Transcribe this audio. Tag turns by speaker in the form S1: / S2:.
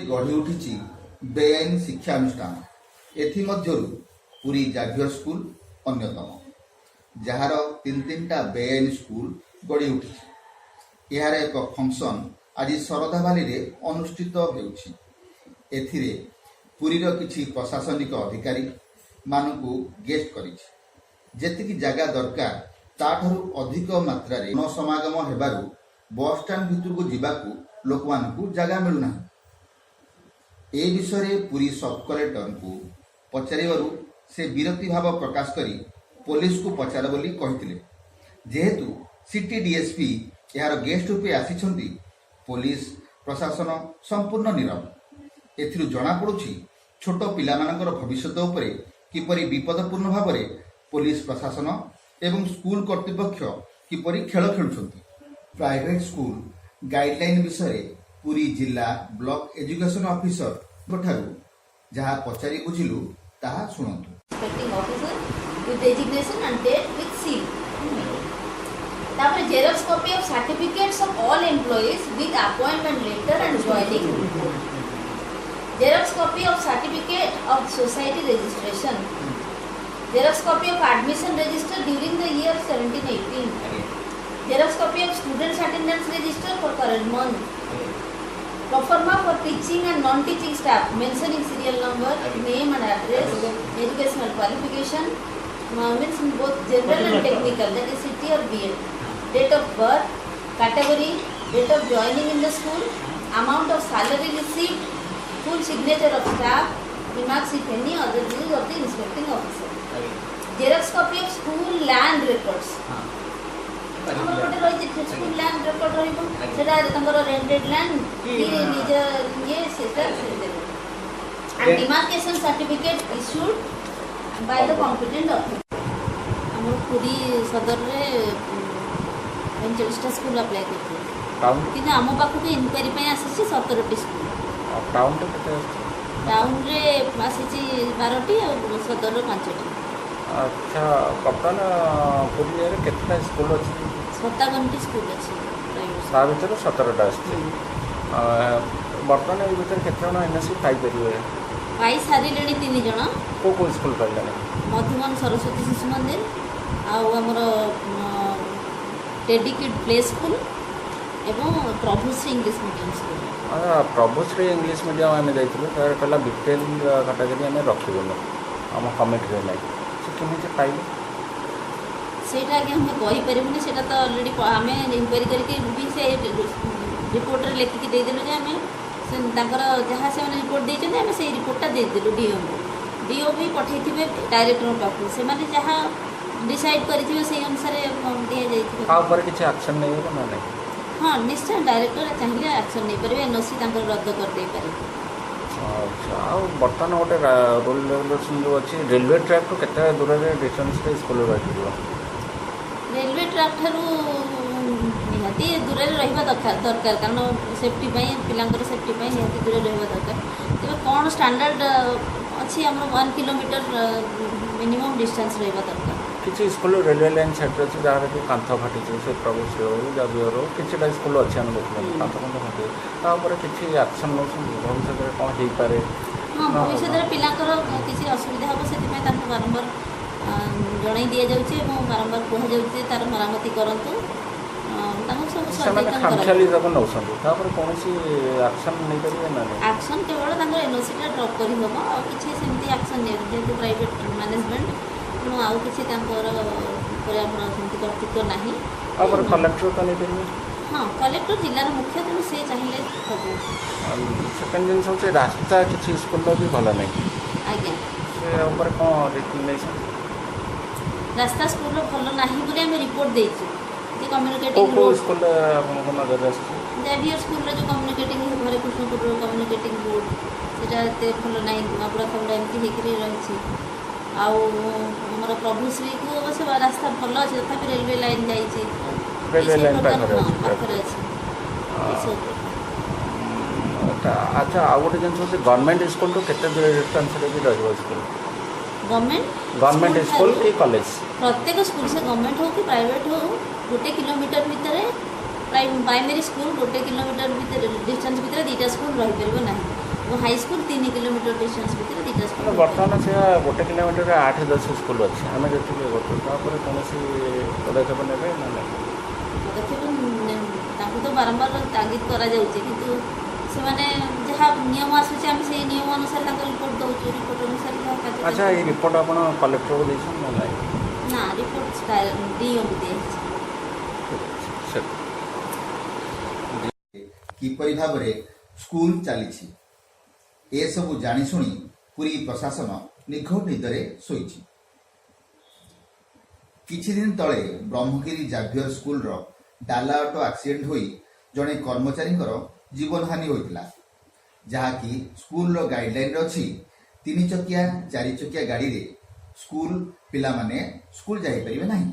S1: गढ़ी उठी बेआईन शिक्षानुष्ठान एमध्यु Puri Xavier school अन्यतम jar तीन टा बेआईन स्कूल गढ़ी उठी यार एक फंक्शन आज शरधा बाली रे अनुष्ठित होउछि। एथिरे पुरीर किछि प्रशासनिक अधिकारी मानकु गेस्ट करिछि। जेतिकी जगह दरकार ताठारु अधिक मात्रा रे जनसमागम हेबारु बस स्टैंड भितरकु जिबाकु लोक मानकु जगह मिलुना। ए विषय पुरी सब कलेक्टर को पचारिबारु से विरक्ति भाव प्रकाश करी पुलिस को पचार बोली कहिथिले। जेहेतु सिटी डीएसपी यार गेस्ट रूपे आसीछंती पुलिस प्रशासन संपूर्ण नीरव। एथिरु जणा पड़ुछि छोट पिलामानकर भविष्य उपरे किपरि विपदपूर्ण भाव में पुलिस प्रशासन एवं स्कूल कर्तृपक्ष किपरि खेल खेलुछंती। प्राइवेट स्कूल गाइडलाइन विषय पुरी जिला ब्लॉक एजुकेशन ऑफिसर ठारू जहाँ पचारि बुझिलु ताहा सुनंतु।
S2: Inspecting officer with designation and date with seal. तापर xerox copy of certificates of all employees with appointment letter and joining. Xerox copy of certificate of society registration. Xerox copy of admission register during the year 17-18. Xerox copy of students attendance register for current month. Proforma for teaching and non-teaching staff mentioning serial number, name and address, educational qualification, means in both general and technical, that is CT or BEd, date of birth, category, date of joining in the school, amount of salary received, full signature of staff, remarks if any other views of the inspecting officer. Xerox copy of school land records. ଆମର ଗୋଟେ ରହିଛି school land record ରହିବ ସେଟା ତାଙ୍କର ରେଣ୍ଟେଡ୍ land କି ନିଜ ଇଏ ସେଟା ଦେବେ। and demarcation certificate issued by the competent authority। ଆମର ପୁରୀ ସଦରରେ 45ଟା ସ୍କୁଲ ଆପ୍ଲାଏ କରିଥିଲେ କିନ୍ତୁ ଆମ ପାଖକୁ ଇନକ୍ୱାରି ପାଇଁ ଆସିଛି 17ଟି ସ୍କୁଲ।
S3: ଟାଉନରେ କେତେ ଆସିଛି?
S2: ଟାଉନରେ ଆସିଛି 12ଟି ଆଉ ସଦରର 5ଟି।
S3: ଆଚ୍ଛା ବର୍ତ୍ତମାନ ପୁରୀରେ କେତେଟା ସ୍କୁଲ ଅଛି?
S2: 57ଟି ସ୍କୁଲ ଅଛି
S3: ତା ଭିତରୁ 17ଟା ଆସିଛି। ବର୍ତ୍ତମାନ ଏଇ ଭିତରେ କେତେ ଜଣ ଏନ୍ଏସ୍ସି ପାଇପାରିବେ?
S2: ପାଇ ସାରିଲେଣି 3 ଜଣ।
S3: କେଉଁ କେଉଁ ସ୍କୁଲ ପାଇଲେଣି?
S2: ମଧୁବନ ସରସ୍ୱତୀ ଶିଶୁ ମନ୍ଦିର ଆଉ ଆମର ଟେଡି କିଡ୍ ପ୍ଲେ ସ୍କୁଲ ଏବଂ Prabhushree English medium school.
S3: Prabhushree English medium ଆମେ ଯାଇଥିଲୁ ତାର କହିଲା ବିପିଏଲ୍ କାଟାଗୋରୀ ଆମେ ରଖିବୁନୁ ଆମ କମିଟିରେ ନାହିଁ। ସେ କେମିତି ପାଇଲେ?
S2: ସେଇଟା ଆଜ୍ଞା ଆମେ କହିପାରିବୁନି। ସେଇଟା ତ ଅଲରେଡ଼ି ଆମେ ଇନକ୍ୱାରି କରିକି ବି ସେ ରିପୋର୍ଟରେ ଲେଖିକି ଦେଇଦେଲୁ ଯେ ଆମେ ସେ ତାଙ୍କର ଯାହା ସେମାନେ ରିପୋର୍ଟ ଦେଇଛନ୍ତି ଆମେ ସେଇ ରିପୋର୍ଟଟା ଦେଇଦେଲୁ ଡିଓଙ୍କୁ। ଡିଓ ବି ପଠାଇଥିବେ ଡାଇରେକ୍ଟରଙ୍କ ପାଖକୁ, ସେମାନେ ଯାହା ଡିସାଇଡ଼୍ କରିଥିବେ ସେଇ ଅନୁସାରେ ଦିଆଯାଇଥିବ।
S3: ତା ଉପରେ କିଛି ଆକ୍ସନ୍ ନେଇଗଲେ ନା ନାହିଁ?
S2: ହଁ ନିଶ୍ଚୟ ଡାଇରେକ୍ଟର ଚାହିଁଲେ ଆକ୍ସନ୍ ନେଇପାରିବେ, ଏନ୍ଓସି ତାଙ୍କର ରଦ୍ଦ କରିଦେଇପାରିବେ।
S3: ଆଚ୍ଛା ଆଉ ବର୍ତ୍ତମାନ ଗୋଟେ ରୁଲ୍ ରେଗୁଲେସନ୍ ଯେଉଁ ଅଛି ରେଲୱେ ଟ୍ରାକ୍ରୁ କେତେ ଦୂରରେ ଡିଷ୍ଟାନ୍ସରେ ସ୍କୁଲ ରହିପାରିବ?
S2: ରେଲୱେ ଟ୍ରାକ୍ ଠାରୁ ନିହାତି ଦୂରରେ ରହିବା ଦରକାର କାରଣ ସେଫ୍ଟି ପାଇଁ ପିଲାଙ୍କର ସେଫ୍ଟି ପାଇଁ ନିହାତି ଦୂରରେ ରହିବା ଦରକାର। ତେବେ କ'ଣ ଷ୍ଟାଣ୍ଡାର୍ଡ଼ ଅଛି ଆମର 1 କିଲୋମିଟର ମିନିମମ୍ ଡିଷ୍ଟାନ୍ସ ରହିବା ଦରକାର।
S3: କିଛି ସ୍କୁଲ ରେଲୱେ ଲାଇନ୍ ସାଇଡ଼୍ରେ ଅଛି ଯାହାର କି କାନ୍ଥ ଫାଟିଛି, ସେ ପ୍ରଭୁଶ୍ରୀ ହେଉ ଜାଭିୟର ହେଉ କିଛିଟା ସ୍କୁଲ ଅଛି ଆମେ ଦେଖିବାକୁ କାନ୍ଥ ଫାଟିଛି। ତା ଉପରେ କିଛି ଆକ୍ସନ୍ ନେଉଛନ୍ତି ଭବିଷ୍ୟତରେ କ'ଣ ହେଇପାରେ?
S2: ହଁ ଭବିଷ୍ୟତରେ ପିଲାଙ୍କର କିଛି ଅସୁବିଧା ହେବ ସେଥିପାଇଁ ତାଙ୍କୁ ବାରମ୍ବାର ଜଣାଇ ଦିଆଯାଉଛି ଏବଂ ବାରମ୍ବାର କୁହାଯାଉଛି ଯେ ତା'ର ମରାମତି କରନ୍ତୁ। ତାଙ୍କୁ ସବୁ
S3: ସେମାନେ ଖାମଖିଆଲି ତାକୁ ନେଉଛନ୍ତି, ତାପରେ କୌଣସି ଆକ୍ସନ୍ ନେଇପାରିବେ ନା ନାହିଁ?
S2: ଆକ୍ସନ୍ କେବଳ ତାଙ୍କର ଏନ୍ଓସିଟା ଡ୍ରପ୍ କରିହେବ, ଆଉ କିଛି ସେମିତି ଆକ୍ସନ୍ ନିଅନ୍ତି ଯେହେତୁ ପ୍ରାଇଭେଟ୍ ମ୍ୟାନେଜମେଣ୍ଟ ତେଣୁ ଆଉ କିଛି ତାଙ୍କର ଉପରେ ଆମର ସେମିତି କର୍ତ୍ତୃତ୍ୱ ନାହିଁ।
S3: ତାପରେ କଲେକ୍ଟର ତ ନେଇପାରିବେ?
S2: ହଁ କଲେକ୍ଟର ଜିଲ୍ଲାର ମୁଖ୍ୟ, ତେଣୁ ସେ ଚାହିଁଲେ ସବୁ।
S3: ସେକେଣ୍ଡ ଜିନିଷ ହେଉଛି ରାସ୍ତା କିଛି ସ୍କୁଲର ବି ଭଲ ନାହିଁ।
S2: ଆଜ୍ଞା
S3: ସେ ଉପରେ କ'ଣ ରିପୋର୍ଟ ନେଇଛନ୍ତି?
S2: ରାସ୍ତା ସ୍କୁଲର ଭଲ ନାହିଁ ବୋଲି ଆମେ ରିପୋର୍ଟ ଦେଇଛୁ ଯେ କମ୍ୟୁନିକେଟିଂ
S3: କେଉଁ ସ୍କୁଲରେ ଆପଣଙ୍କ ନଜରରେ ଆସିଛି?
S2: ଜାଭିୟର ସ୍କୁଲର ଯେଉଁ କମ୍ୟୁନିକେଟିଂ ଘରେ କୃଷ୍ଣପୁରର କମ୍ୟୁନିକେଟିଂ ବୋର୍ଡ଼ ସେଇଟା ଏତେ ଭଲ ନାହିଁ, ନୂଆପଡ଼ା ଫବୁଡ଼ା ଏମିତି ହେଇକରି ରହିଛି। ଆଉ ଆମର ପ୍ରଭୁଶ୍ରୀକୁ ଅବଶ୍ୟ ରାସ୍ତା ଭଲ ଅଛି ତଥାପି ରେଲୱେ ଲାଇନ୍ ଯାଇଛି,
S3: ରେଲୱେ ଲାଇନ୍ ପାଖରେ
S2: ଅଛି।
S3: ଆଚ୍ଛା ଆଉ ଗୋଟେ ଜିନିଷ ହେଉଛି ଗଭର୍ଣ୍ଣମେଣ୍ଟ ସ୍କୁଲଠୁ କେତେ ଦୂର ଡିଷ୍ଟାନ୍ସରେ ବି ରହିବ ସ୍କୁଲ? ଗଭର୍ଣ୍ଣମେଣ୍ଟ ସ୍କୁଲ କି କଲେଜ?
S2: ପ୍ରତ୍ୟେକ ସ୍କୁଲ ସେ ଗଭର୍ଣ୍ଣମେଣ୍ଟ ହେଉ କି ପ୍ରାଇଭେଟ୍ ହେଉ 1 କିଲୋମିଟର ଭିତରେ ପ୍ରାଇମେରୀ ସ୍କୁଲ 1 କିଲୋମିଟର ଭିତରେ ଡିଷ୍ଟାନ୍ସ ଭିତରେ 2ଟା ସ୍କୁଲ ରହିପାରିବ ନାହିଁ। हाई स्कूल 3 किलोमीटर डिस्टेंस भितर दुटा स्कूल
S3: बर्तमान से 1 किलोमीटर 8-10 स्कूल अच्छे आम जी गोटे कौन पदक्षेप ने
S2: पदक्षेप तो बारंबार तागिद करा जाउचे किंतु से माने जहाँ नियम आसुचे आम से नियम अनुसार रिपोर्ट दउछु रिपोर्ट अनुसार
S3: अच्छा ये रिपोर्ट आप कलेक्टर को देछन
S2: ना रिपोर्ट डीओ को दिए
S1: किपरि भाबरे स्कूल चली ए सबु जानी शुणी पुरी प्रशासन निघोट निदरे शोइछि। किछि दिन तले ब्रह्मगिरी जाभियर स्कूल रो डाला ऑटो एक्सीडेंट होई जणे कर्मचारी जीवन हानि होइतिला जहाँकि स्कूल रो गाइडलाइन अछि 3 चकिया 4 चकिया गाड़ी रे स्कूल पिला माने स्कूल जाई परिबे नाही।